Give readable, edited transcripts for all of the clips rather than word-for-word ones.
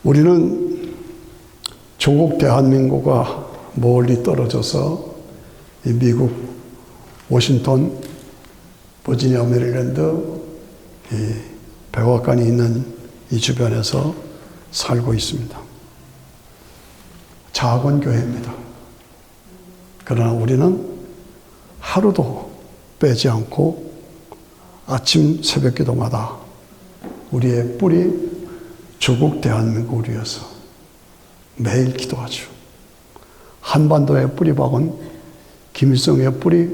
우리는 조국 대한민국과 멀리 떨어져서 이 미국 워싱턴, 버지니아, 메릴랜드 이 백악관이 있는 이 주변에서 살고 있습니다. 작은 교회입니다. 그러나 우리는 하루도 빼지 않고 아침 새벽 기도마다 우리의 뿌리 조국 대한민국을 위해서 매일 기도하죠. 한반도의 뿌리박은 김일성의 뿌리,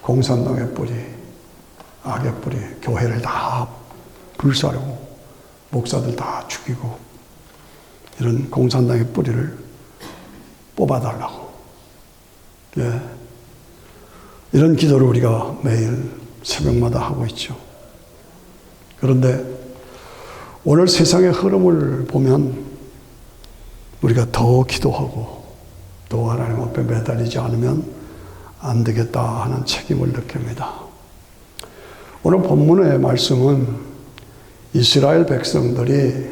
공산당의 뿌리, 악의 뿌리, 교회를 다 불사르고 목사들 다 죽이고 이런 공산당의 뿌리를 뽑아달라고. 예. 이런 기도를 우리가 매일 새벽마다 하고 있죠. 그런데 오늘 세상의 흐름을 보면 우리가 더 기도하고 또 하나님 앞에 매달리지 않으면 안 되겠다 하는 책임을 느낍니다. 오늘 본문의 말씀은 이스라엘 백성들이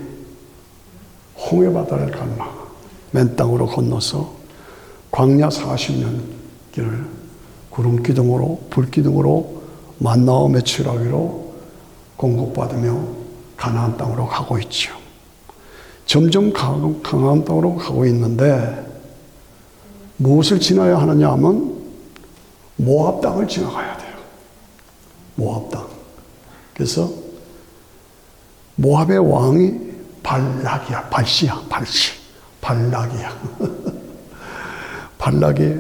홍해바다를 건너 맨 땅으로 건너서 광야 40년 길을 구름기둥으로 불기둥으로 만나와 메추라기로 공급받으며 가나안 땅으로 가고 있죠. 점점 가나안 땅으로 가고 있는데 무엇을 지나야 하느냐 하면 모압 땅을 지나가야 돼요. 모압 땅. 그래서 모압의 왕이 발락이야. 발시야. 발시. 발락이야. 발락이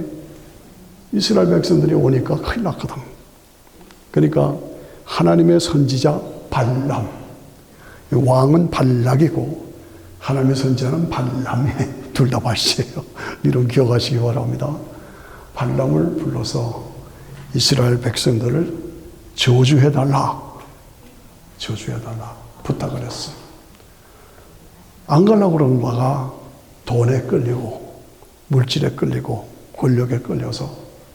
이스라엘 백성들이 오니까 큰일 났거든. 그러니까 하나님의 선지자 발람. 왕은 발락이고 하나님의 선지자는 발람이 둘 다 발시예요. 이런 기억하시기 바랍니다. 발람을 불러서 이스라엘 백성들을 저주해달라. 저주해달라. 부탁을 했어. 안 가려고 그러는 바가 돈에 끌리고 물질에 끌리고 권력에 끌려서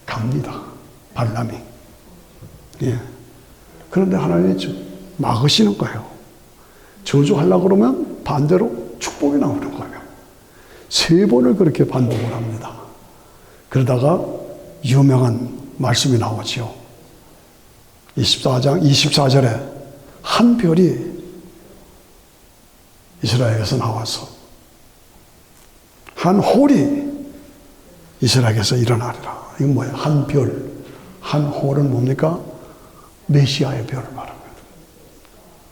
갑니다. 발람이. 예. 그런데 하나님이 막으시는 거예요. 저주하려고 그러면 반대로 축복이 나오는 거예요. 3번을 그렇게 반복을 합니다. 그러다가 유명한 말씀이 나오죠. 24장 24절에 한 별이 이스라엘에서 나와서 한 홀이 이스라엘에서 일어나리라. 이건 뭐예요? 한 별, 한 홀은 뭡니까? 메시아의 별을 말합니다.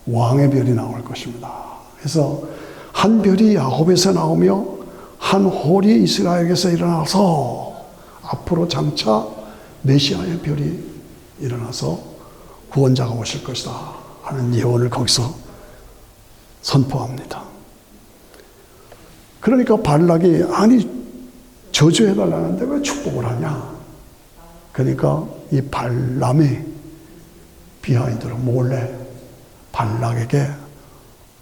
왕의 별이 나올 것입니다. 그래서 한 별이 야곱에서 나오며 한 홀이 이스라엘에서 일어나서 앞으로 장차 메시아의 별이 일어나서 구원자가 오실 것이다 하는 예언을 거기서 선포합니다. 그러니까 발락이 아니 저주해달라는데 왜 축복을 하냐. 그러니까 이 발람이 비하인드로 몰래 발락에게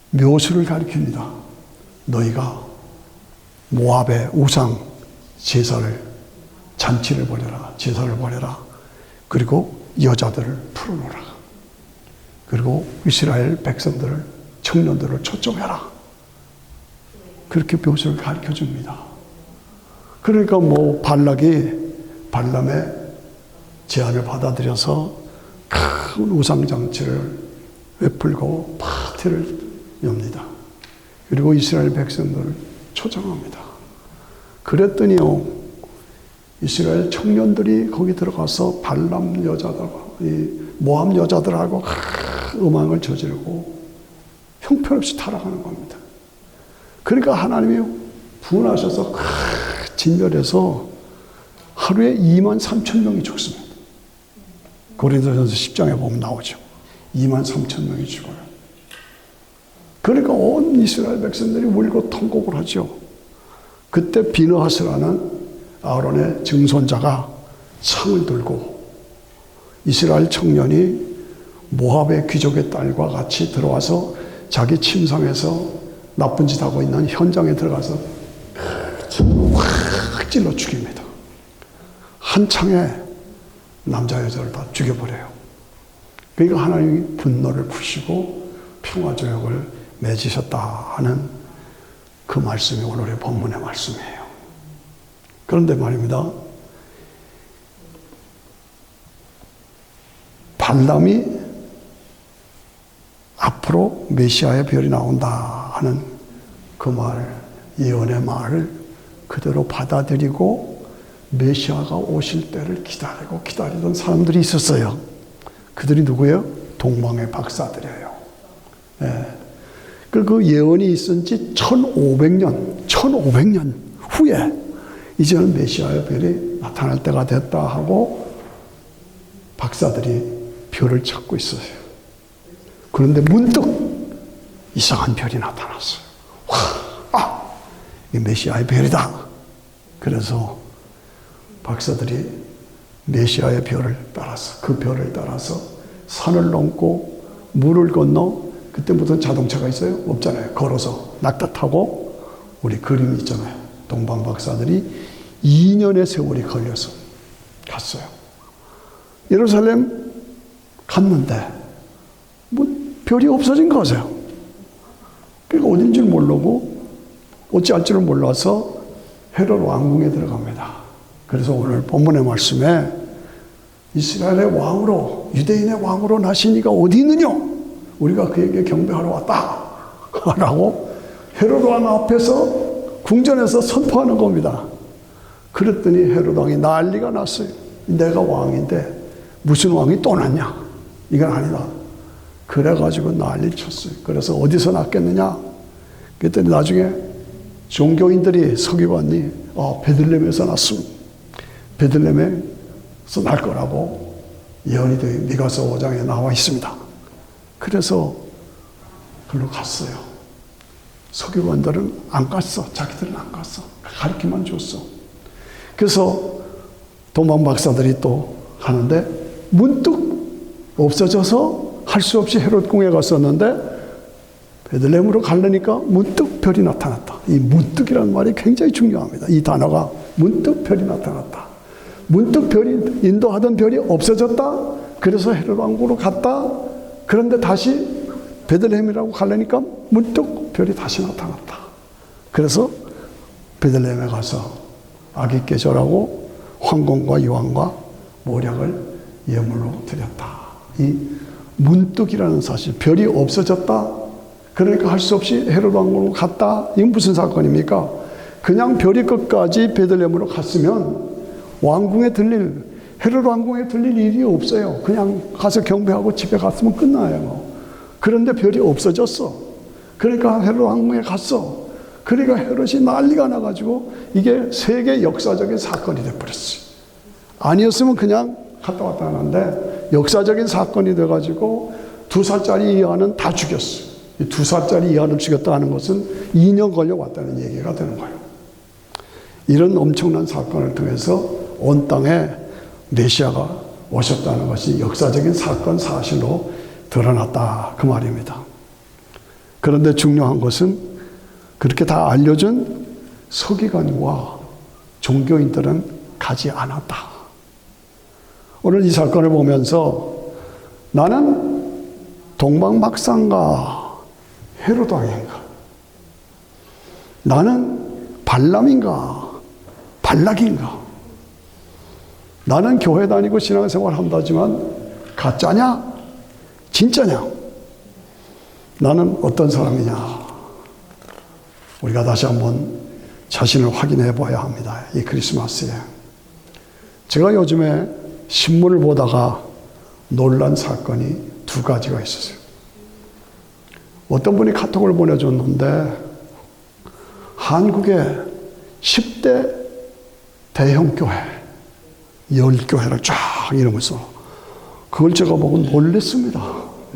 묘수를 가리킵니다. 너희가 모압의 우상 제사를 잔치를 벌여라. 제사를 벌여라. 그리고 여자들을 풀어놓으라. 그리고 이스라엘 백성들을 청년들을 초청해라. 그렇게 묘수를 가르쳐 줍니다. 그러니까 뭐 발람의 제안을 받아들여서 큰 우상장치를 베풀고 파티를 엽니다. 그리고 이스라엘 백성들을 초청합니다. 그랬더니요, 이스라엘 청년들이 거기 들어가서 발람 여자들과 이 모압 여자들하고 음악을 저지르고 형편없이 타락하는 겁니다. 그러니까 하나님이 분하셔서 진멸해서 하루에 23,000명이 죽습니다. 고린도전서 10장에 보면 나오죠. 23,000명이 죽어요. 그러니까 온 이스라엘 백성들이 울고 통곡을 하죠. 그때 비느하스라는 아론의 증손자가 창을 들고 이스라엘 청년이 모압의 귀족의 딸과 같이 들어와서 자기 침상에서 나쁜 짓 하고 있는 현장에 들어가서 확 찔러 죽입니다. 한 창에 남자 여자를 다 죽여버려요. 그러니까 하나님이 분노를 푸시고 평화조약을 맺으셨다 하는 그 말씀이 오늘의 본문의 말씀이에요. 그런데 말입니다. 발람이 앞으로 메시아의 별이 나온다 하는 그 말, 예언의 말을 그대로 받아들이고 메시아가 오실 때를 기다리던 사람들이 있었어요. 그들이 누구예요? 동방의 박사들이에요. 예. 그 예언이 있은 지 1500년 후에 이제는 메시아의 별이 나타날 때가 됐다 하고 박사들이 별을 찾고 있어요. 그런데 문득 이상한 별이 나타났어요. 이 메시아의 별이다. 그래서 박사들이 메시아의 별을 따라서, 그 별을 따라서 산을 넘고 물을 건너, 그때 무슨 자동차가 있어요? 없잖아요. 걸어서 낙타 타고, 우리 그림이 있잖아요. 동방 박사들이 2년의 세월이 걸려서 갔어요. 예루살렘 갔는데 뭐 별이 없어진 거죠. 그러니까 어딘 줄 모르고 어찌할 줄을 몰라서 헤롯 왕궁에 들어갑니다. 그래서 오늘 본문의 말씀에 이스라엘의 왕으로, 유대인의 왕으로 나신 이가 어디 있느냐? 우리가 그에게 경배하러 왔다 라고 헤롯 왕 앞에서 궁전에서 선포하는 겁니다. 그랬더니 헤롯 왕이 난리가 났어요. 내가 왕인데 무슨 왕이 또 났냐? 이건 아니다. 그래가지고 난리 쳤어요. 그래서 어디서 났겠느냐? 그랬더니 나중에 종교인들이, 서기관이 베들레헴에서 났습니다. 베들레헴에서 날 거라고 예언이 되어 미가서 5장에 나와 있습니다. 그래서 그걸로 갔어요. 서기관들은 안 갔어. 자기들은 안 갔어. 가르치만 줬어. 그래서 동방 박사들이 또 하는데 문득 없어져서 할 수 없이 헤롯 궁에 갔었는데 베들레헴으로 가려니까 문득 별이 나타났다. 이 문득이라는 말이 굉장히 중요합니다. 이 단어가 문득 별이 나타났다. 문득 별이, 인도하던 별이 없어졌다. 그래서 헤롯 왕궁으로 갔다. 그런데 다시 베들레헴이라고 가려니까 문득 별이 다시 나타났다. 그래서 베들레헴에 가서 아기께 절하고 황공과 유황과 모략을 예물로 드렸다. 이 문득이라는 사실, 별이 없어졌다. 그러니까 할 수 없이 헤롯 왕궁으로 갔다. 이건 무슨 사건입니까? 그냥 별이 끝까지 베들레헴으로 갔으면 왕궁에 들릴, 헤롯 왕궁에 들릴 일이 없어요. 그냥 가서 경배하고 집에 갔으면 끝나요. 그런데 별이 없어졌어. 그러니까 헤롯 왕궁에 갔어. 그러니까 헤롯이 난리가 나가지고 이게 세계 역사적인 사건이 돼버렸어요. 아니었으면 그냥 갔다 왔다 하는데 역사적인 사건이 돼가지고 2살짜리 이하는 다 죽였어요. 2살짜리 이하를 죽였다 하는 것은 2년 걸려왔다는 얘기가 되는 거예요. 이런 엄청난 사건을 통해서 온 땅에 메시아가 오셨다는 것이 역사적인 사건 사실로 드러났다 그 말입니다. 그런데 중요한 것은 그렇게 다 알려준 서기관과 종교인들은 가지 않았다. 오늘 이 사건을 보면서 나는 동방박사인가 헤롯 왕인가, 나는 발람인가 발락인가, 나는 교회 다니고 신앙생활 한다지만 가짜냐 진짜냐, 나는 어떤 사람이냐, 우리가 다시 한번 자신을 확인해 봐야 합니다. 이 크리스마스에 제가 요즘에 신문을 보다가 놀란 사건이 2가지가 있었어요. 어떤 분이 카톡을 보내줬는데 한국의 10대 대형 교회 10교회를 쫙 이러면서 그걸 제가 보고 놀랬습니다.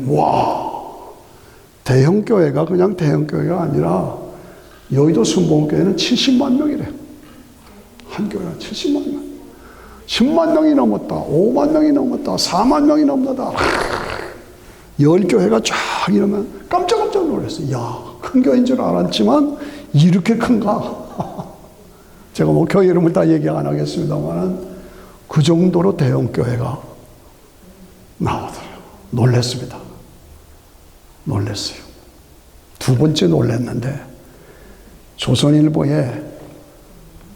와, 대형 교회가 그냥 대형 교회가 아니라 여의도 순복음교회는 70만 명이래요. 한 교회가 70만 명. 10만 명이 넘었다. 5만 명이 넘었다. 4만 명이 넘는다. 10교회가 쫙 이러면 깜짝깜짝 놀랐어요. 야, 큰 교회인 줄 알았지만 이렇게 큰가? 제가 뭐 교회 이름을 다 얘기 안 하겠습니다만 그 정도로 대형 교회가 나오더라고요. 놀랐습니다. 놀랐어요. 2번째 놀랐는데 조선일보에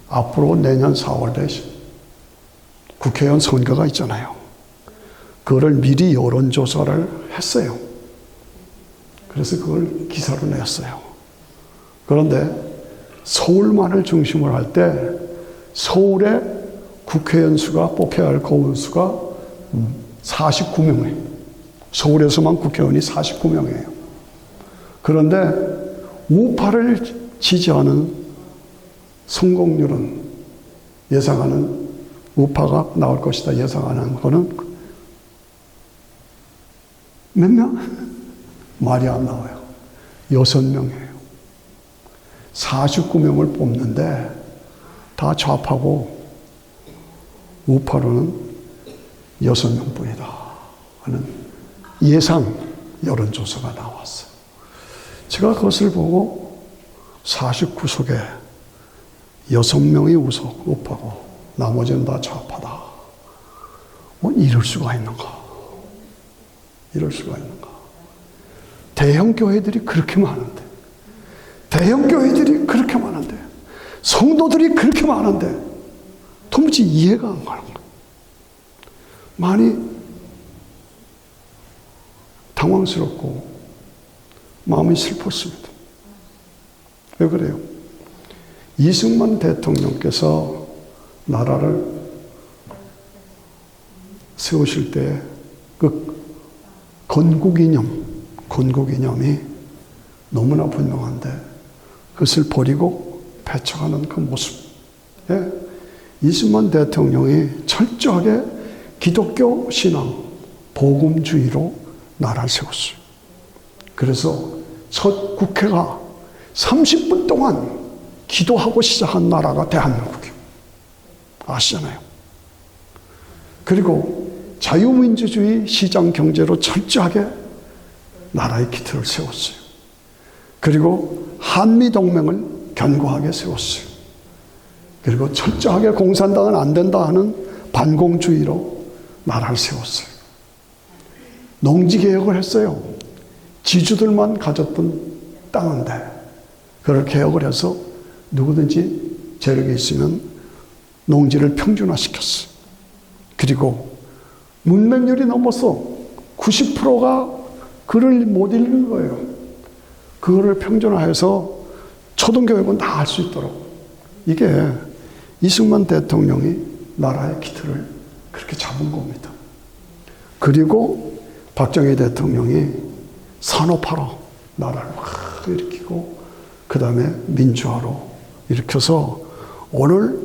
앞으로 내년 4월에 국회의원 선거가 있잖아요. 그거를 미리 여론조사를 했어요. 그래서 그걸 기사로 냈어요. 그런데 서울만을 중심으로 할 때 서울의 국회의원 수가 뽑혀야 할 의원 수가 49명이에요. 서울에서만 국회의원이 49명이에요. 그런데 우파를 지지하는 성공률은 예상하는 우파가 나올 것이다 예상하는 거는 몇 명? 말이 안 나와요. 6명이에요. 49명을 뽑는데 다 좌파고 우파로는 6명 뿐이다 하는 예상 여론조사가 나왔어요. 제가 그것을 보고 49석에 6명이 우파고 나머지는 다 좌파다. 이럴 수가 있는가? 이럴 수가 있는가? 대형 교회들이 그렇게 많은데, 대형 교회들이 그렇게 많은데, 성도들이 그렇게 많은데, 도무지 이해가 안 가는 거예요. 많이 당황스럽고 마음이 슬펐습니다. 왜 그래요? 이승만 대통령께서 나라를 세우실 때 그 건국이념이 너무나 분명한데 그것을 버리고 배척하는 그 모습. 이승만 대통령이 철저하게 기독교 신앙, 복음주의로 나라를 세웠어요. 그래서 첫 국회가 30분 동안 기도하고 시작한 나라가 대한민국이에요. 아시잖아요. 그리고 자유민주주의 시장 경제로 철저하게 나라의 기틀을 세웠어요. 그리고 한미동맹을 견고하게 세웠어요. 그리고 철저하게 공산당은 안 된다 하는 반공주의로 나라를 세웠어요. 농지개혁을 했어요. 지주들만 가졌던 땅인데 그걸 개혁을 해서 누구든지 재력이 있으면 농지를 평준화시켰어요. 그리고 문맹률이 넘어서 90%가 글을 못 읽는 거예요. 그거를 평준화해서 초등교육은 다 할 수 있도록. 이게 이승만 대통령이 나라의 기틀을 그렇게 잡은 겁니다. 그리고 박정희 대통령이 산업화로 나라를 확 일으키고 그 다음에 민주화로 일으켜서 오늘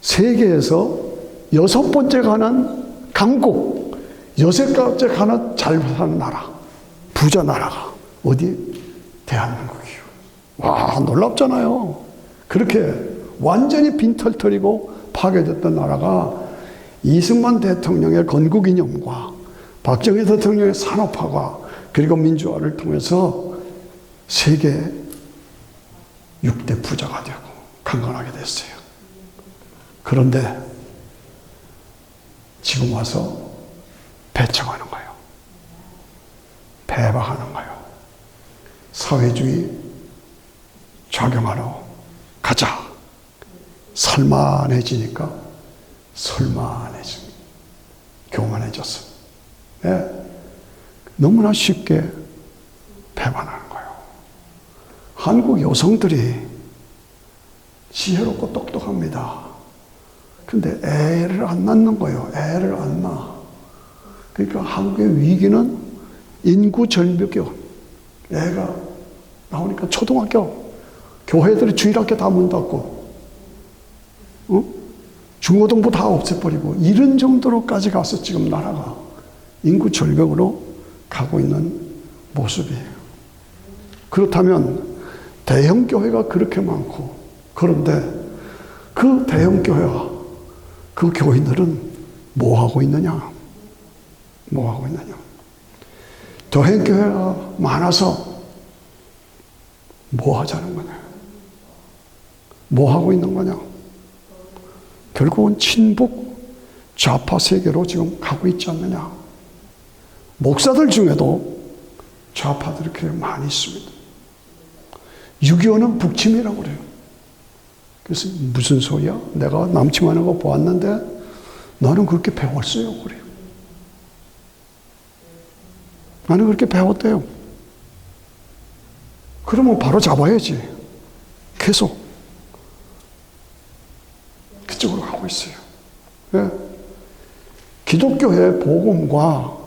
세계에서 6번째 가는 강국, 6번째 가는 잘 사는 나라, 부자 나라가 어디? 대한민국이요. 와, 놀랍잖아요. 그렇게 완전히 빈털터리고 파괴됐던 나라가 이승만 대통령의 건국이념과 박정희 대통령의 산업화가 그리고 민주화를 통해서 세계 6대 부자가 되고 강건하게 됐어요. 그런데 지금 와서 배척하는 거예요. 배박하는 거예요. 사회주의 적용하러 가자. 살만해지니까 교만해졌어. 너무나 쉽게 배반하는 거예요. 한국 여성들이 지혜롭고 똑똑합니다. 근데 애를 안 낳는 거예요. 애를 안 낳아. 그러니까 한국의 위기는 인구 절벽이요. 애가 나오니까 초등학교, 교회들이 주일학교 다 문 닫고, 중고등부 다 없애버리고, 이런 정도로까지 가서 지금 나라가 인구 절벽으로 가고 있는 모습이에요. 그렇다면 대형 교회가 그렇게 많고, 그런데 그 대형 교회와 그 교인들은 뭐 하고 있느냐? 뭐 하고 있느냐? 대형 교회가 많아서 뭐 하자는 거냐? 뭐 하고 있는 거냐? 결국은 친북 좌파 세계로 지금 가고 있지 않느냐? 목사들 중에도 좌파들이 그렇게 많이 있습니다. 6.25는 북침이라고 그래요. 그래서 무슨 소리야? 내가 남침하는 거 보았는데 나는 그렇게 배웠어요. 그래요. 나는 그렇게 배웠대요. 그러면 바로 잡아야지. 계속 그쪽으로 가고 있어요. 예. 기독교의 복음과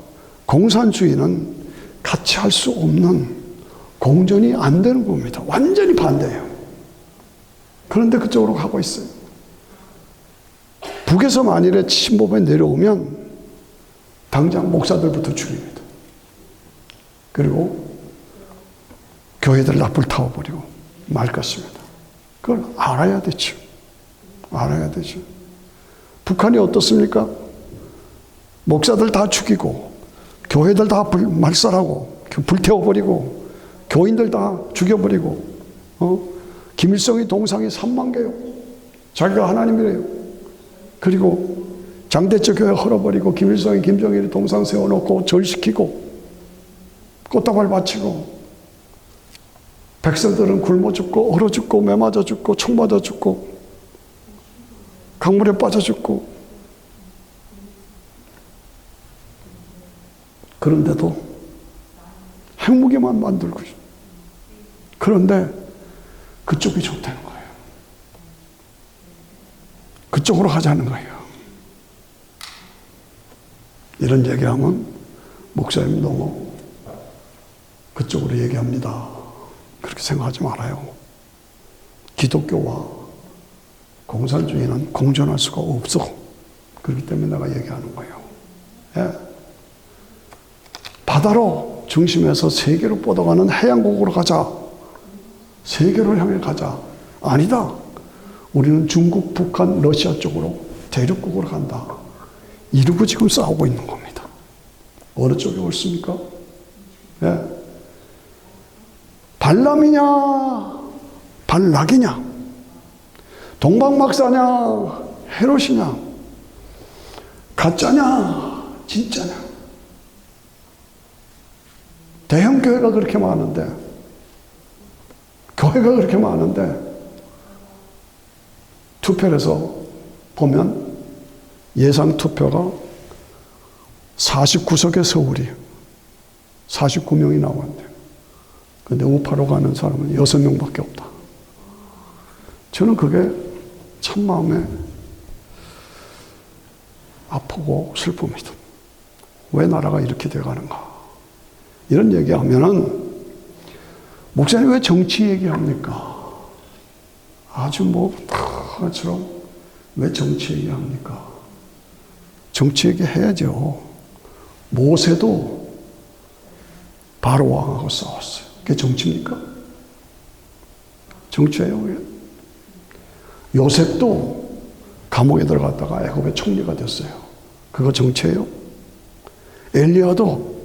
공산주의는 같이 할 수 없는, 공존이 안 되는 겁니다. 완전히 반대예요. 그런데 그쪽으로 가고 있어요. 북에서 만일에 친보에 내려오면 당장 목사들부터 죽입니다. 그리고 교회들 납불 타워버리고 말 것입니다. 그걸 알아야 되죠. 알아야 되죠. 북한이 어떻습니까? 목사들 다 죽이고 교회들 다 말살하고 불태워버리고 교인들 다 죽여버리고 김일성의 동상이 3만 개요. 자기가 하나님이래요. 그리고 장대처 교회 헐어버리고 김일성이 김정일이 동상 세워놓고 절시키고 꽃다발 바치고 백성들은 굶어 죽고 얼어 죽고 매 맞아 죽고 총 맞아 죽고 강물에 빠져 죽고, 그런데도 핵무기만 만들고, 그런데 그쪽이 좋다는 거예요. 그쪽으로 가자는 거예요. 이런 얘기하면 목사님 너무 그쪽으로 얘기합니다. 그렇게 생각하지 말아요. 기독교와 공산주의는 공존할 수가 없어. 그렇기 때문에 내가 얘기하는 거예요. 예. 바다로 중심에서 세계로 뻗어가는 해양국으로 가자. 세계를 향해 가자. 아니다. 우리는 중국, 북한, 러시아 쪽으로 대륙국으로 간다. 이러고 지금 싸우고 있는 겁니다. 어느 쪽이 옳습니까? 예. 발람이냐, 발락이냐, 동방박사냐, 헤롯이냐, 가짜냐, 진짜냐. 대형 교회가 그렇게 많은데, 교회가 그렇게 많은데, 투표해서 보면 예상 투표가 49석의 서울이 49명이 나왔는데, 근데 우파로 가는 사람은 6명밖에 없다. 저는 그게 참 마음에 아프고 슬픕니다. 왜 나라가 이렇게 돼가는가? 이런 얘기하면은 목사님 왜 정치 얘기합니까? 아주 다처럼 왜 정치 얘기합니까? 정치 얘기해야죠. 모세도 바로 왕하고 싸웠어요. 그게 정치입니까? 정치예요, 그게? 요셉도 감옥에 들어갔다가 애굽의 총리가 됐어요. 그거 정치예요? 엘리야도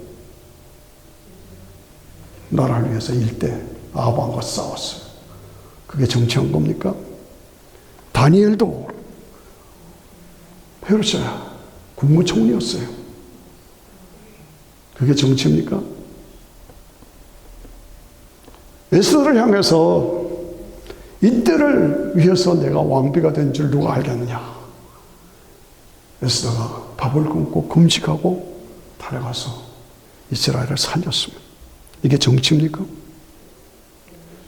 나라를 위해서 일대 아합왕과 싸웠어요. 그게 정치한 겁니까? 다니엘도 페르시아 국무총리였어요. 그게 정치입니까? 에스더를 향해서 이때를 위해서 내가 왕비가 된 줄 누가 알겠느냐. 에스더가 밥을 굶고 금식하고 달려가서 이스라엘을 살렸습니다. 이게 정치입니까?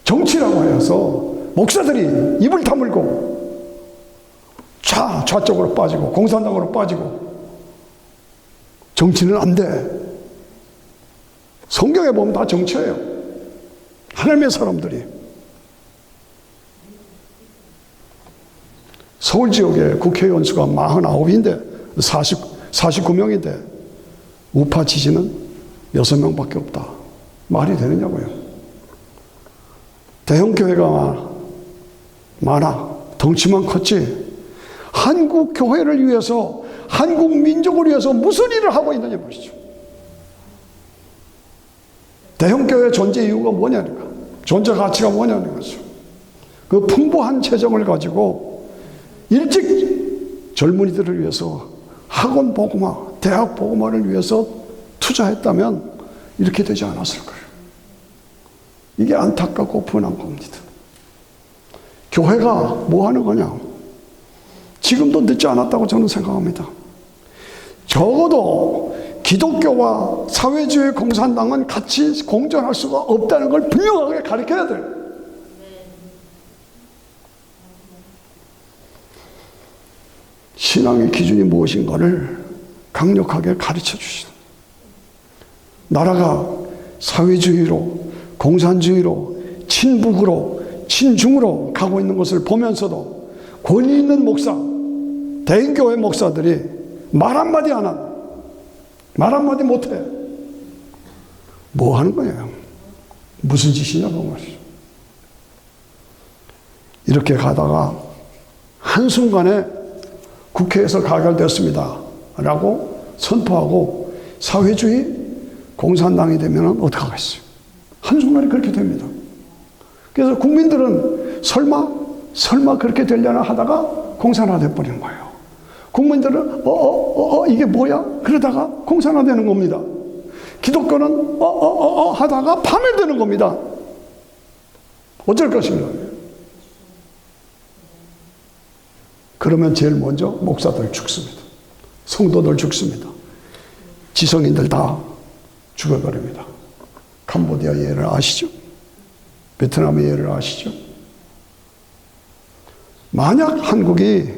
정치라고 해서 목사들이 입을 다물고 좌쪽으로 빠지고 공산당으로 빠지고 정치는 안 돼. 성경에 보면 다 정치예요. 하나님의 사람들이. 서울 지역의 국회의원 수가 49인데 49명인데 우파 지지는 6명밖에 없다. 말이 되느냐고요. 대형 교회가 많아. 덩치만 컸지. 한국 교회를 위해서, 한국 민족을 위해서 무슨 일을 하고 있느냐 말이죠. 대형 교회 존재 이유가 뭐냐니까. 존재 가치가 뭐냐는 거죠. 그 풍부한 재정을 가지고 일찍 젊은이들을 위해서 학원 복음화, 대학 복음화를 위해서 투자했다면 이렇게 되지 않았을 거예요. 이게 안타깝고 분한 겁니다. 교회가 뭐 하는 거냐? 지금도 늦지 않았다고 저는 생각합니다. 적어도 기독교와 사회주의 공산당은 같이 공존할 수가 없다는 걸 분명하게 가르쳐야 돼요. 신앙의 기준이 무엇인가를 강력하게 가르쳐 주시는, 나라가 사회주의로, 공산주의로, 친북으로, 친중으로 가고 있는 것을 보면서도 권위 있는 목사, 대인교회 목사들이 말 한마디 안 하는, 말 한마디 못해. 뭐 하는 거예요? 무슨 짓이냐고 말이죠. 이렇게 가다가 한순간에 국회에서 가결됐습니다 라고 선포하고 사회주의 공산당이 되면 어떡하겠어요? 한순간에 그렇게 됩니다. 그래서 국민들은 설마 그렇게 되려나 하다가 공산화돼 버리는 거예요. 국민들은 이게 뭐야? 그러다가 공산화되는 겁니다. 기독교는 하다가 파멸되는 겁니다. 어쩔 것인가? 그러면 제일 먼저 목사들 죽습니다. 성도들 죽습니다. 지성인들 다 죽어버립니다. 캄보디아 예를 아시죠? 베트남의 예를 아시죠? 만약 한국이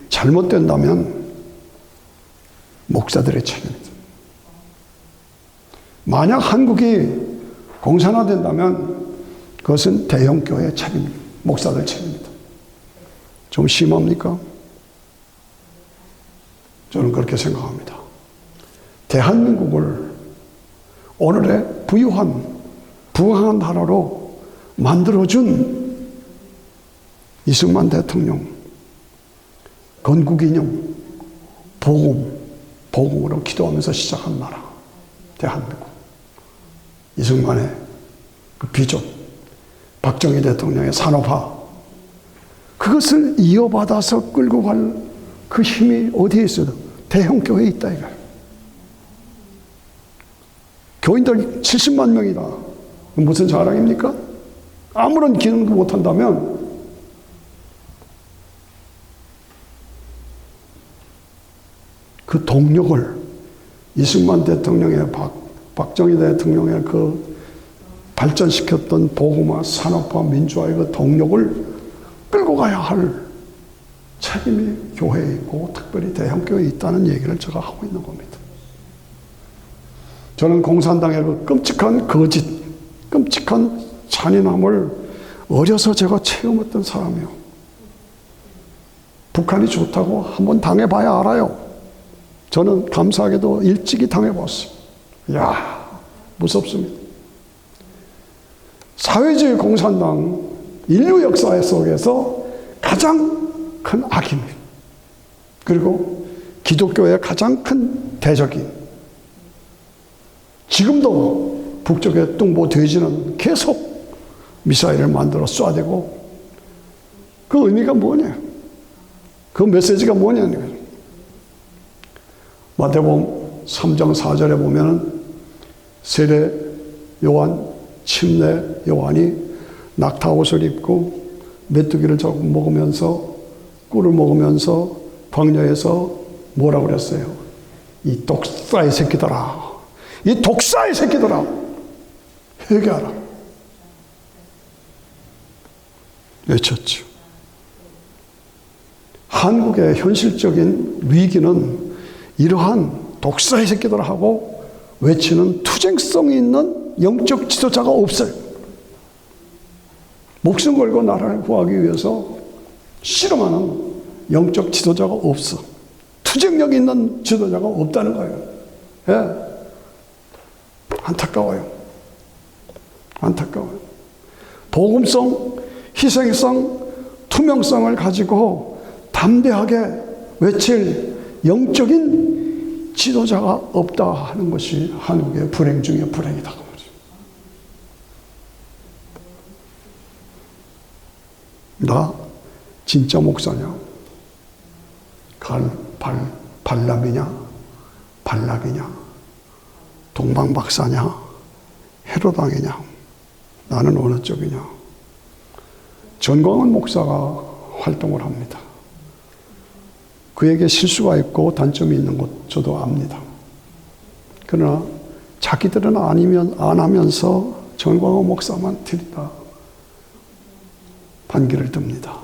잘못된다면 목사들의 책임입니다. 만약 한국이 공산화된다면 그것은 대형교회의 책임입니다. 목사들 책임입니다. 좀 심합니까? 저는 그렇게 생각합니다. 대한민국을 오늘의 부유한 나라로 만들어준 이승만 대통령, 건국이념, 복음으로 기도하면서 시작한 나라, 대한민국. 이승만의 그 비전, 박정희 대통령의 산업화, 그것을 이어받아서 끌고 갈 그 힘이 어디에 있어요? 대형교회에 있다 이거예요. 교인들 70만 명이다. 무슨 자랑입니까? 아무런 기능도 못한다면 그 동력을 이승만 대통령의 박정희 대통령의 그 발전시켰던 복음화, 산업화, 민주화의 그 동력을 끌고 가야 할 책임이 교회에 있고 특별히 대형교회에 있다는 얘기를 제가 하고 있는 겁니다. 저는 공산당의 그 끔찍한 거짓, 끔찍한 잔인함을 어려서 제가 체험했던 사람이에요. 북한이 좋다고 한번 당해봐야 알아요. 저는 감사하게도 일찍이 당해봤어요. 이야, 무섭습니다. 사회주의 공산당, 인류 역사 속에서 가장 큰 악입니다. 그리고 기독교의 가장 큰 대적인, 지금도 북쪽의 뚱보 돼지는 계속 미사일을 만들어 쏴대고, 그 의미가 뭐냐? 그 메시지가 뭐냐는, 마태복음 3장 4절에 보면은 세례 요한, 침례 요한이 낙타 옷을 입고 메뚜기를 조금 먹으면서, 꿀을 먹으면서 광야에서 뭐라고 그랬어요? 이 독사의 새끼들아, 이 독사의 새끼들아, 회개하라 외쳤죠. 한국의 현실적인 위기는 이러한 독사의 새끼들하고 외치는 투쟁성이 있는 영적 지도자가 없어요. 목숨 걸고 나라를 구하기 위해서 실험하는 영적 지도자가 없어. 투쟁력 있는 지도자가 없다는 거예요. 예. 안타까워요. 안타까워요. 복음성, 희생성, 투명성을 가지고 담대하게 외칠 영적인 지도자가 없다 하는 것이 한국의 불행 중에 불행이다. 나 진짜 목사냐? 발람이냐? 발락이냐? 동방박사냐? 헤로당이냐? 나는 어느 쪽이냐? 전광훈 목사가 활동을 합니다. 그에게 실수가 있고 단점이 있는 것 저도 압니다. 그러나 자기들은 안 하면서 전광훈 목사만 들이다 반기를 듭니다.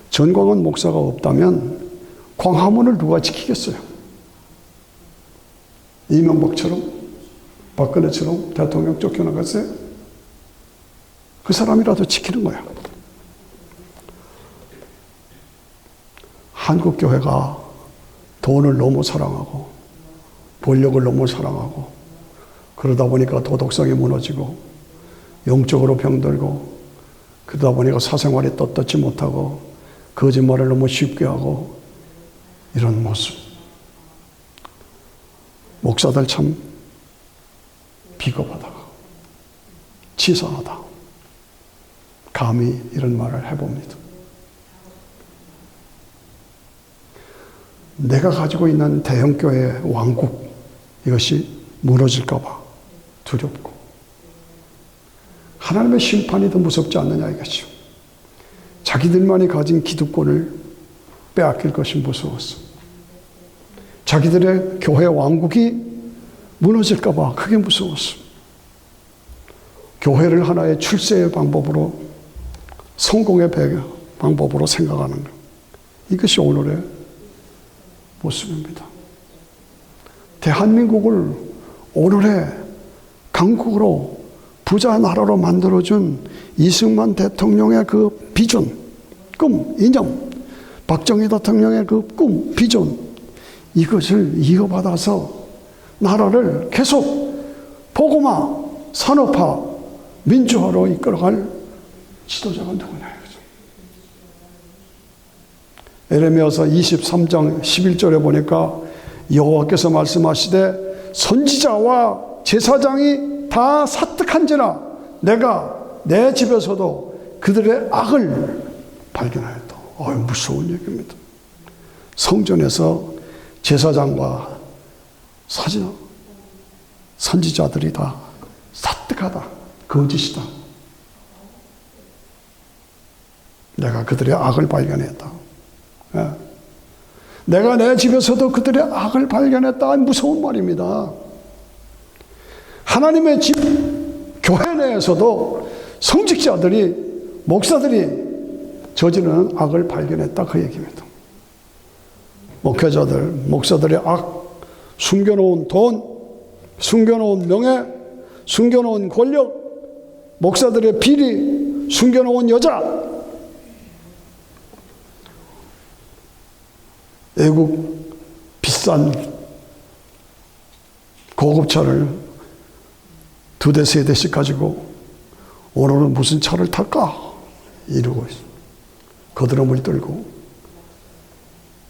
전광훈 목사가 없다면 광화문을 누가 지키겠어요? 이명박처럼, 박근혜처럼 대통령 쫓겨나갔어요? 그 사람이라도 지키는 거야. 한국교회가 돈을 너무 사랑하고 권력을 너무 사랑하고 그러다 보니까 도덕성이 무너지고 영적으로 병들고 그러다 보니까 사생활이 떳떳지 못하고 거짓말을 너무 쉽게 하고 이런 모습. 목사들 참 비겁하다. 치사하다. 감히 이런 말을 해봅니다. 내가 가지고 있는 대형교회의 왕국, 이것이 무너질까봐 두렵고, 하나님의 심판이 더 무섭지 않느냐 이것이죠. 자기들만이 가진 기득권을 빼앗길 것이 무서웠어. 자기들의 교회 왕국이 무너질까봐 그게 무서웠어. 교회를 하나의 출세의 방법으로, 성공의 방법으로 생각하는 것. 이것이 오늘의 모습입니다. 대한민국을 오늘의 강국으로 부자 나라로 만들어준 이승만 대통령의 그 비전, 꿈, 이념, 박정희 대통령의 그 꿈, 비전, 이것을 이어받아서 나라를 계속 보고마, 산업화, 민주화로 이끌어갈 지도자가 누구냐. 에레미야서 23장 11절에 보니까 여호와께서 말씀하시되 선지자와 제사장이 다 사특한지라 내가 내 집에서도 그들의 악을 발견하였다. 무서운 얘기입니다. 성전에서 제사장과 선지자들이 다 사특하다, 거짓이다. 내가 그들의 악을 발견했다. 내가 내 집에서도 그들의 악을 발견했다. 무서운 말입니다. 하나님의 집, 교회 내에서도 성직자들이, 목사들이 저지르는 악을 발견했다. 그 얘기입니다. 목회자들, 목사들의 악, 숨겨놓은 돈, 숨겨놓은 명예, 숨겨놓은 권력, 목사들의 비리, 숨겨놓은 여자, 외국 비싼 고급차를 2대, 3대씩 가지고 오늘은 무슨 차를 탈까? 이러고 있어. 거드름을 떨고.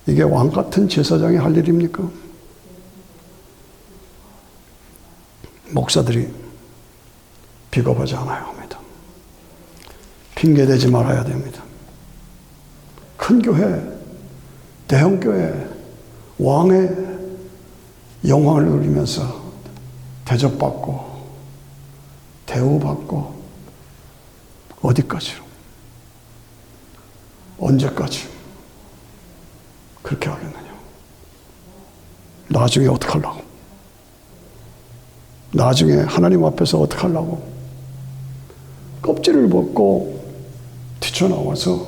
이게 왕 같은 제사장이 할 일입니까? 목사들이 비겁하지 않아야 합니다. 핑계대지 말아야 됩니다. 큰 교회, 대형교회, 왕의 영광을 누리면서 대접받고 대우받고 어디까지로? 언제까지 그렇게 하겠느냐? 나중에 어떻게 하려고? 나중에 하나님 앞에서 어떻게 하려고? 껍질을 벗고 뛰쳐나와서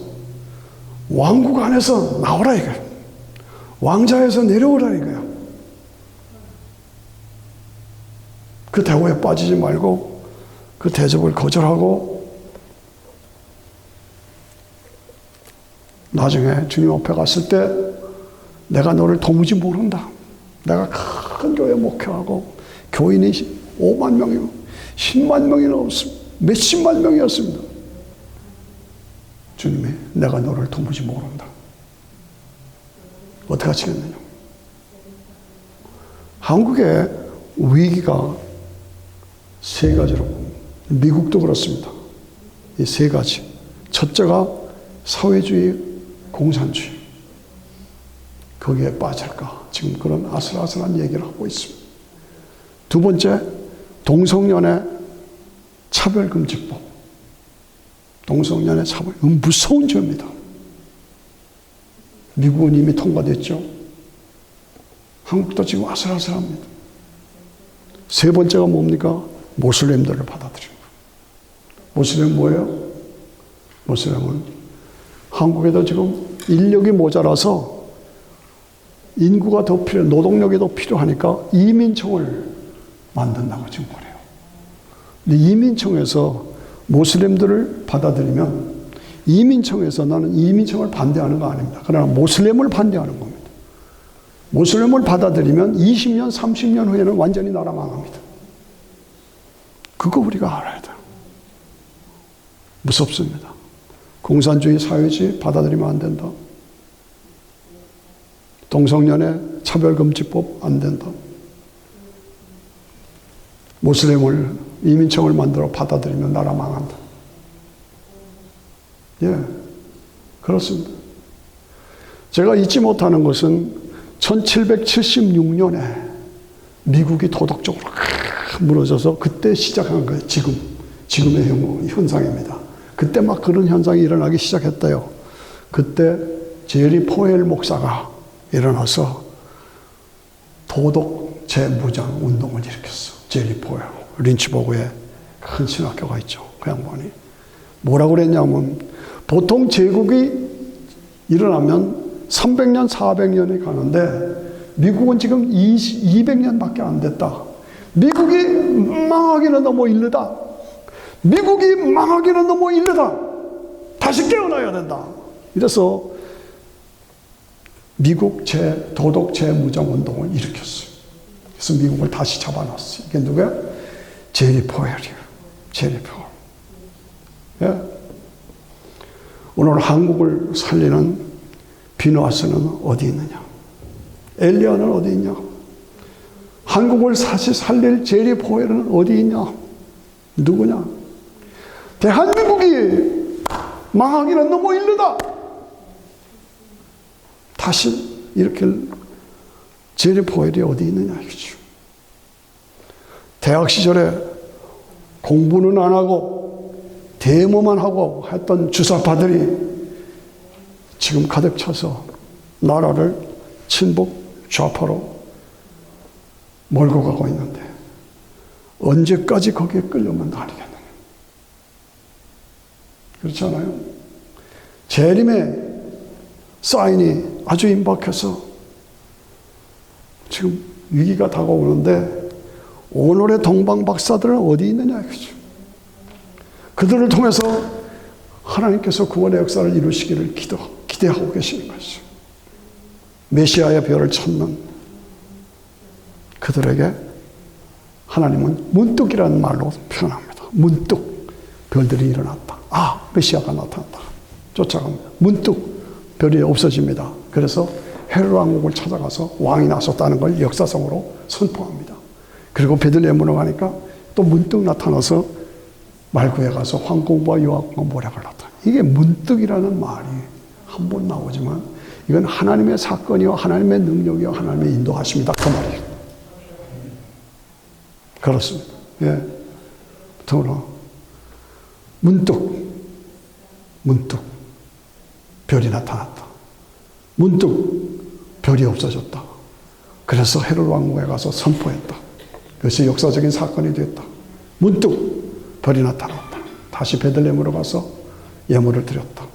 왕국 안에서 나오라 이거예요. 왕자에서 내려오라 이거야. 그 대우에 빠지지 말고 그 대접을 거절하고 나중에 주님 앞에 갔을 때 내가 너를 도무지 모른다. 내가 큰 교회 목회하고 교인이 5만 명이고 10만 명이나 없습니다. 몇십만 명이었습니다. 주님이 내가 너를 도무지 모른다. 어떻게 하시겠느냐? 한국의 위기가 3가지로, 미국도 그렇습니다. 이 3가지. 첫째가 사회주의, 공산주의. 거기에 빠질까? 지금 그런 아슬아슬한 얘기를 하고 있습니다. 2번째, 동성연애 차별금지법. 동성연애 차별, 무서운 죄입니다. 미국은 이미 통과됐죠. 한국도 지금 아슬아슬합니다. 세 번째가 뭡니까? 모슬렘들을 받아들이는 거예요. 모슬렘 뭐예요? 모슬렘은 한국에도 지금 인력이 모자라서 인구가 더 노동력이 더 필요하니까 이민청을 만든다고 지금 그래요. 근데 이민청에서 모슬렘들을 받아들이면 이민청에서 나는 이민청을 반대하는 거 아닙니다. 그러나 모슬렘을 반대하는 겁니다. 모슬렘을 받아들이면 20년, 30년 후에는 완전히 나라 망합니다. 그거 우리가 알아야 돼요. 무섭습니다. 공산주의 사회주의 받아들이면 안 된다. 동성연애 차별금지법 안 된다. 모슬렘을 이민청을 만들어 받아들이면 나라 망한다. 예, 그렇습니다. 제가 잊지 못하는 것은 1776년에 미국이 도덕적으로 무너져서 그때 시작한 거예요. 지금의 현상입니다. 그때 막 그런 현상이 일어나기 시작했대요. 그때 제리 포웰 목사가 일어나서 도덕 재무장 운동을 일으켰어. 제리 포웰. 린치버그에 큰 신학교가 있죠. 그 양반이. 뭐라고 그랬냐면 보통 제국이 일어나면 300년, 400년이 가는데 미국은 지금 200년밖에 안 됐다. 미국이 망하기는 너무 이르다. 미국이 망하기는 너무 이르다. 다시 깨어나야 된다. 이래서 미국 도덕 재무장 운동을 일으켰어요. 그래서 미국을 다시 잡아놨어요. 이게 누구야? 제리 포웰이에요. 제리 포웰. 예? 오늘 한국을 살리는 비누아스는 어디 있느냐? 엘리야는 어디 있냐? 한국을 다시 살릴 제리 포웰은 어디 있냐? 누구냐? 대한민국이 망하기는 너무 이르다. 다시 이렇게 제리 포웰이 어디 있느냐 이거죠. 대학 시절에 공부는 안 하고 데모만 하고 했던 주사파들이 지금 가득 차서 나라를 친북 좌파로 몰고 가고 있는데 언제까지 거기에 끌려면 아니겠느냐. 그렇잖아요. 재림의 사인이 아주 임박해서 지금 위기가 다가오는데 오늘의 동방 박사들은 어디 있느냐 이거죠. 그들을 통해서 하나님께서 구원의 역사를 이루시기를 기대하고 계시는 것이죠. 메시아의 별을 찾는 그들에게 하나님은 문득이라는 말로 표현합니다. 문득 별들이 일어났다. 아, 메시아가 나타났다. 쫓아갑니다. 문득 별이 없어집니다. 그래서 헤롯 왕국을 찾아가서 왕이 나섰다는 걸 역사성으로 선포합니다. 그리고 베들레헴으로 가니까 또 문득 나타나서 말구에 가서 황공부와 요압과 모략을 나타나. 이게 문득이라는 말이 한 번 나오지만 이건 하나님의 사건이요, 하나님의 능력이요, 하나님의 인도하십니다. 그 말이에요. 그렇습니다. 예. 더불어 문득 별이 나타났다. 문득 별이 없어졌다. 그래서 헤롯 왕국에 가서 선포했다. 그것이 역사적인 사건이 됐다. 문득 별이 나타났다. 다시 베들레헴으로 가서 예물을 드렸다.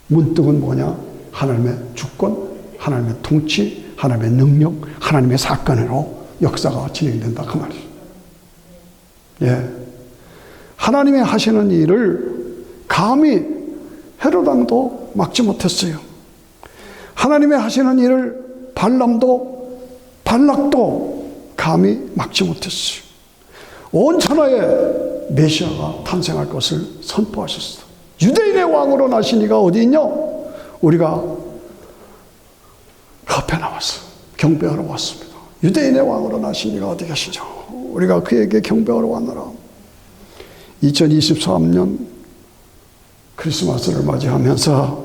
문득은 뭐냐? 하나님의 주권, 하나님의 통치, 하나님의 능력, 하나님의 사건으로 역사가 진행된다. 그 말이에요. 예. 하나님이 하시는 일을 감히 헤롯 왕도 막지 못했어요. 하나님의 하시는 일을 발락도 감히 막지 못했어요. 온 천하에 메시아가 탄생할 것을 선포하셨어. 유대인의 왕으로 나신 이가 어디 있냐? 우리가 앞에 나왔어. 경배하러 왔습니다. 유대인의 왕으로 나신 이가 어디 계시냐? 우리가 그에게 경배하러 왔노라. 2023년 크리스마스를 맞이하면서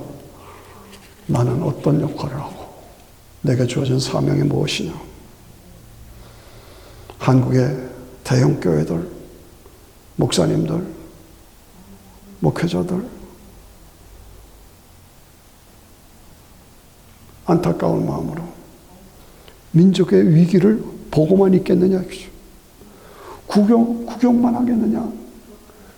나는 어떤 역할을 하고 내게 주어진 사명이 무엇이냐? 한국의 대형 교회들, 목사님들, 목회자들 안타까운 마음으로 민족의 위기를 보고만 있겠느냐. 구경만 하겠느냐.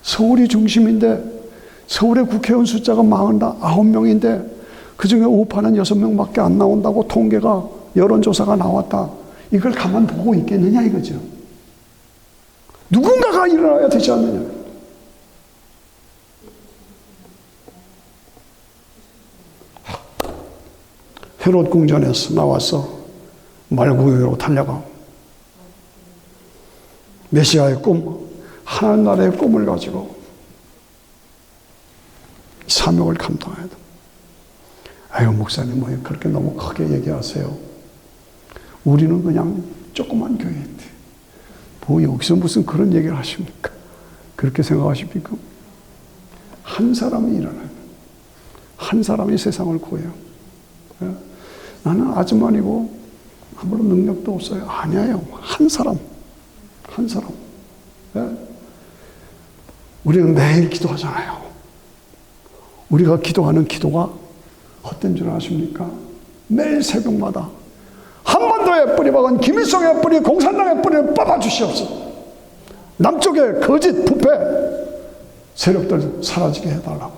서울이 중심인데 서울의 국회의원 숫자가 49명인데 그중에 우파는 6명밖에 안 나온다고 통계가 여론조사가 나왔다. 이걸 가만 보고 있겠느냐 이거죠. 누군가가 일어나야 되지 않느냐. 헤롯 궁전에서 나와서 말구유로 달려가 메시아의 꿈, 하나님 나라의 꿈을 가지고 사명을 감당해야 돼. 아유, 목사님, 뭐 그렇게 너무 크게 얘기하세요. 우리는 그냥 조그만 교회인데, 뭐 여기서 무슨 그런 얘기를 하십니까? 그렇게 생각하십니까? 한 사람이 일어나요. 한 사람이 세상을 구해요. 나는 아주머니고 아무런 능력도 없어요. 아니에요. 한 사람. 우리는 매일 기도하잖아요. 우리가 기도하는 기도가 헛된 줄 아십니까? 매일 새벽마다 한반도에 뿌리박은 김일성의 뿌리, 공산당의 뿌리를 뽑아주시옵소서. 남쪽의 거짓 부패 세력들 사라지게 해달라고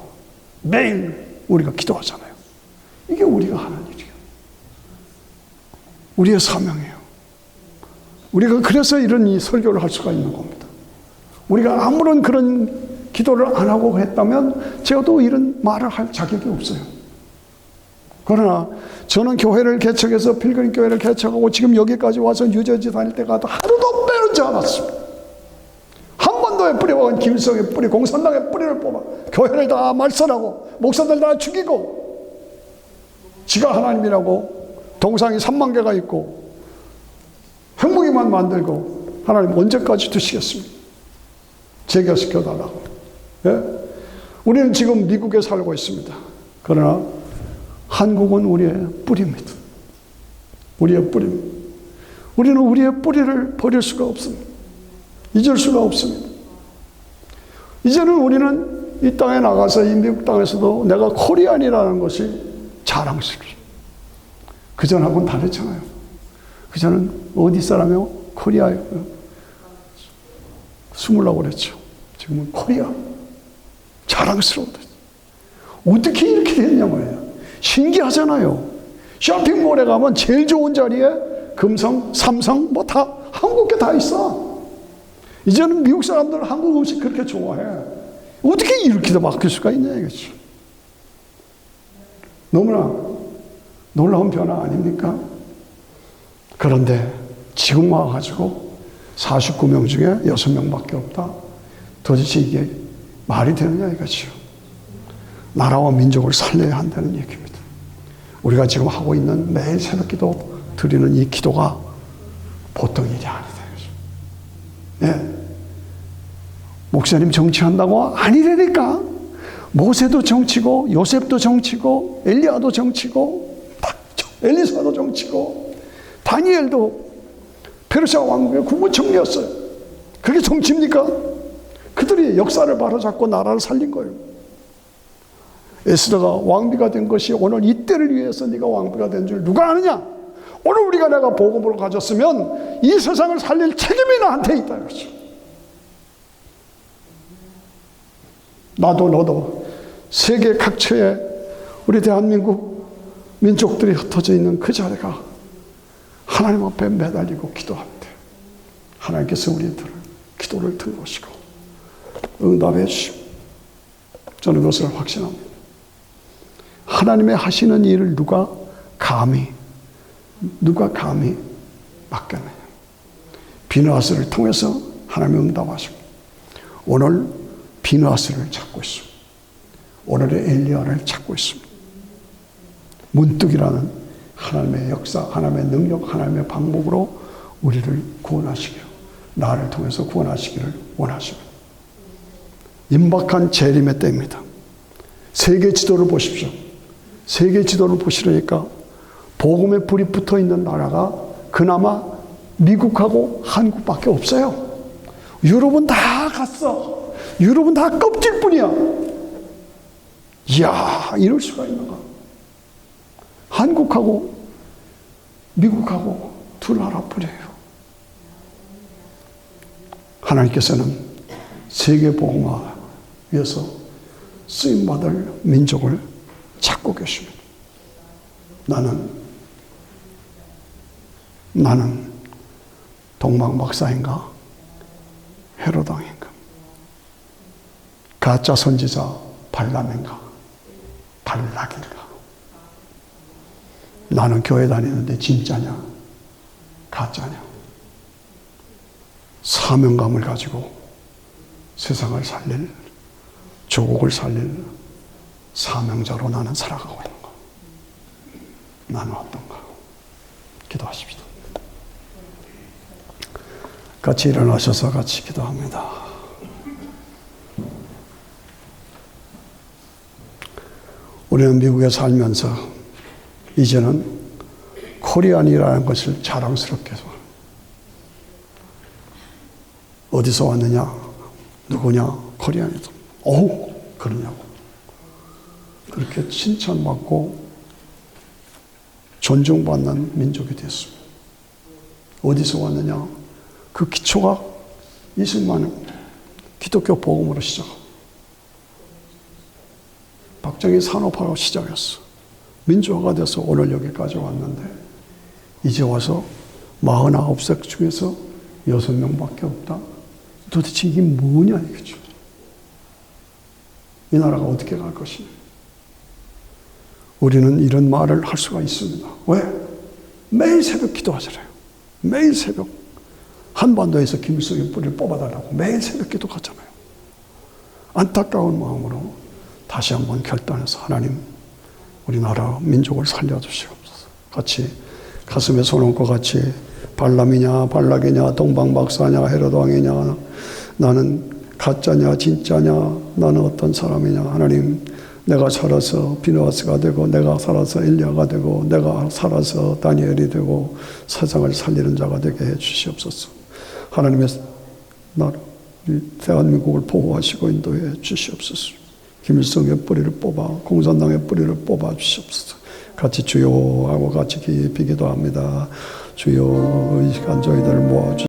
매일 우리가 기도하잖아요. 이게 우리가 하는 일이에요. 우리의 사명이에요. 우리가 그래서 이런 이 설교를 할 수가 있는 겁니다. 우리가 아무런 그런 기도를 안 하고 했다면 제가 또 이런 말을 할 자격이 없어요. 그러나 저는 교회를 개척해서 필그림 교회를 개척하고 지금 여기까지 와서 뉴저지 다닐 때가 하루도 빼놓지 않았습니다. 한반도의 뿌리와 김일성의 뿌리, 공산당의 뿌리를 뽑아 교회를 다 말살하고 목사들 다 죽이고 지가 하나님이라고 동상이 3만 개가 있고 핵무기만 만들고 하나님 언제까지 두시겠습니까? 재결시켜달라고. 예? 우리는 지금 미국에 살고 있습니다. 그러나 한국은 우리의 뿌리입니다. 우리의 뿌리입니다. 우리는 우리의 뿌리를 버릴 수가 없습니다. 잊을 수가 없습니다. 이제는 우리는 이 땅에 나가서 이 미국 땅에서도 내가 코리안이라는 것이 자랑스럽죠. 그전하고는 다르잖아요. 그전은 어디 사람이요? 코리아요. 숨으려고 그랬죠. 지금은 코리아. 자랑스러워요. 어떻게 이렇게 됐냐 말이에요. 신기하잖아요. 쇼핑몰에 가면 제일 좋은 자리에 금성, 삼성 뭐 다 한국 게 다 있어. 이제는 미국 사람들은 한국 음식 그렇게 좋아해. 어떻게 이렇게도 바뀔 수가 있냐 이거죠. 너무나 놀라운 변화 아닙니까? 그런데 지금 와가지고 49명 중에 6명밖에 없다. 도대체 이게 말이 되느냐 이거죠. 나라와 민족을 살려야 한다는 얘기입니다. 우리가 지금 하고 있는 매일 새벽기도 드리는 이 기도가 보통 일이 아니다. 네. 목사님 정치한다고? 아니라니까. 모세도 정치고 요셉도 정치고 엘리야도 정치고 엘리사도 정치고 다니엘도 페르시아 왕국의 국무총리였어요. 그게 정치입니까? 그들이 역사를 바로잡고 나라를 살린 거예요. 에스더가 왕비가 된 것이 오늘 이때를 위해서 네가 왕비가 된 줄 누가 아느냐? 오늘 우리가 내가 복음을 가졌으면 이 세상을 살릴 책임이 나한테 있다 이거죠. 나도 너도 세계 각처에 우리 대한민국 민족들이 흩어져 있는 그 자리가 하나님 앞에 매달리고 기도하는데 하나님께서 우리들 기도를 들으시고 응답해 주시고 저는 그것을 확신합니다. 하나님의 하시는 일을 누가 감히 맡겨내냐. 비느하스를 통해서 하나님이 응답하시고 오늘 비느하스를 찾고 있습니다. 오늘의 엘리야를 찾고 있습니다. 문득이라는 하나님의 역사, 하나님의 능력, 하나님의 방법으로 우리를 구원하시기를, 나를 통해서 구원하시기를 원하십니다. 임박한 재림의 때입니다. 세계 지도를 보십시오. 세계 지도를 보시려니까 복음의 불이 붙어 있는 나라가 그나마 미국하고 한국밖에 없어요. 유럽은 다 갔어. 유럽은 다 껍질뿐이야. 이야, 이럴 수가 있는가? 한국하고 미국하고 두 나라뿐이에요. 하나님께서는 세계복음화 위해서 쓰임받을 민족을 찾고 계십니다. 나는 동방박사인가? 헤로당인가? 가짜 선지자 발람인가? 발락인가? 나는 교회 다니는데 진짜냐? 가짜냐? 사명감을 가지고 세상을 살릴, 조국을 살릴 사명자로 나는 살아가고 있는 거. 나는 어떤가? 기도하십시다. 같이 일어나셔서 같이 기도합니다. 우리는 미국에 살면서 이제는 코리안이라는 것을 자랑스럽게 어디서 왔느냐? 누구냐? 코리안이다. 어우, 그러냐고. 그렇게 칭찬받고 존중받는 민족이 됐습니다. 어디서 왔느냐? 그 기초가 20만 년 기독교 복음으로 시작하고 박정희 산업화로 시작했어. 민주화가 돼서 오늘 여기까지 왔는데 이제 와서 49색 중에서 6명밖에 없다. 도대체 이게 뭐냐 이거죠. 이 나라가 어떻게 갈 것이냐. 우리는 이런 말을 할 수가 있습니다. 왜? 매일 새벽 기도하잖아요. 매일 새벽 한반도에서 김일성의 뿌리를 뽑아달라고 매일 새벽 기도하잖아요. 안타까운 마음으로 다시 한번 결단해서 하나님 우리나라 민족을 살려주시옵소서. 같이 가슴에 손 얹고 같이 발람이냐 발락이냐 동방박사냐 헤롯 왕이냐 나는 가짜냐 진짜냐 나는 어떤 사람이냐. 하나님 내가 살아서 비누아스가 되고 내가 살아서 엘리야가 되고 내가 살아서 다니엘이 되고 세상을 살리는 자가 되게 해 주시옵소서. 하나님의 나라 대한민국을 보호하시고 인도해 주시옵소서. 김일성의 뿌리를 뽑아 공산당의 뿌리를 뽑아 주시옵소서. 같이 주여 하고 같이 깊이 기도합니다. 주여 이 시간 저희들을 모아주시옵소서.